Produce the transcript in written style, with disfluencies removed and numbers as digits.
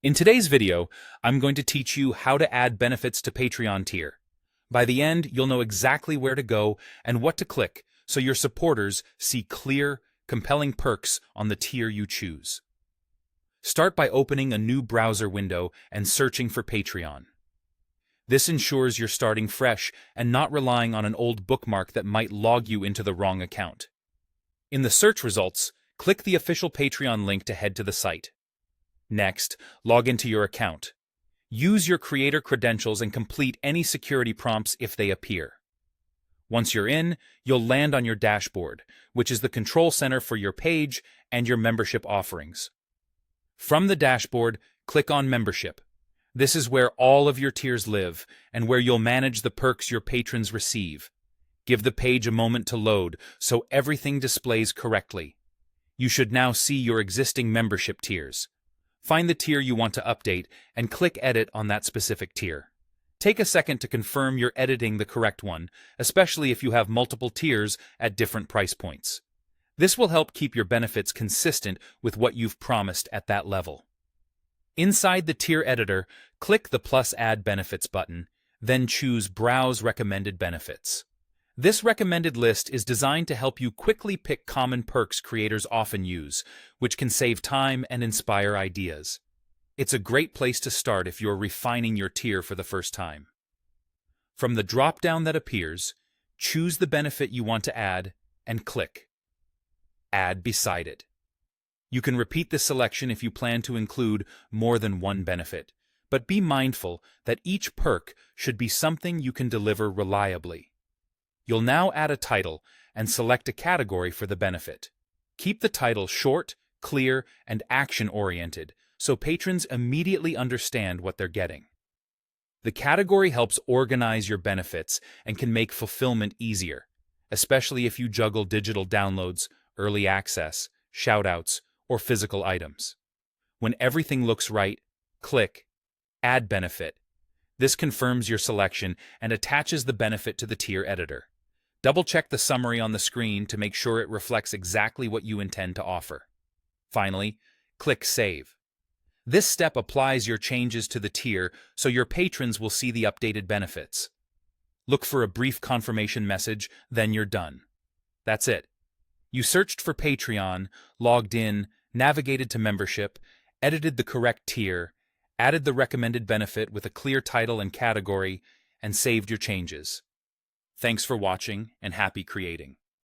In today's video, I'm going to teach you how to add benefits to Patreon tier. By the end, you'll know exactly where to go and what to click so your supporters see clear, compelling perks on the tier you choose. Start by opening a new browser window and searching for Patreon. This ensures you're starting fresh and not relying on an old bookmark that might log you into the wrong account. In the search results, click the official Patreon link to head to the site. Next, log into your account. Use your creator credentials and complete any security prompts if they appear. Once you're in, you'll land on your dashboard, which is the control center for your page and your membership offerings. From the dashboard, click on Membership. This is where all of your tiers live and where you'll manage the perks your patrons receive. Give the page a moment to load so everything displays correctly. You should now see your existing membership tiers. Find the tier you want to update and click Edit on that specific tier. Take a second to confirm you're editing the correct one, especially if you have multiple tiers at different price points. This will help keep your benefits consistent with what you've promised at that level. Inside the tier editor, click the plus Add Benefits button, then choose Browse Recommended Benefits. This recommended list is designed to help you quickly pick common perks creators often use, which can save time and inspire ideas. It's a great place to start if you're refining your tier for the first time. From the drop-down that appears, choose the benefit you want to add and click Add beside it. You can repeat this selection if you plan to include more than one benefit, but be mindful that each perk should be something you can deliver reliably. You'll now add a title and select a category for the benefit. Keep the title short, clear, and action-oriented so patrons immediately understand what they're getting. The category helps organize your benefits and can make fulfillment easier, especially if you juggle digital downloads, early access, shoutouts, or physical items. When everything looks right, click Add Benefit. This confirms your selection and attaches the benefit to the tier editor. Double-check the summary on the screen to make sure it reflects exactly what you intend to offer. Finally, click Save. This step applies your changes to the tier so your patrons will see the updated benefits. Look for a brief confirmation message, then you're done. That's it. You searched for Patreon, logged in, navigated to membership, edited the correct tier, added the recommended benefit with a clear title and category, and saved your changes. Thanks for watching and happy creating.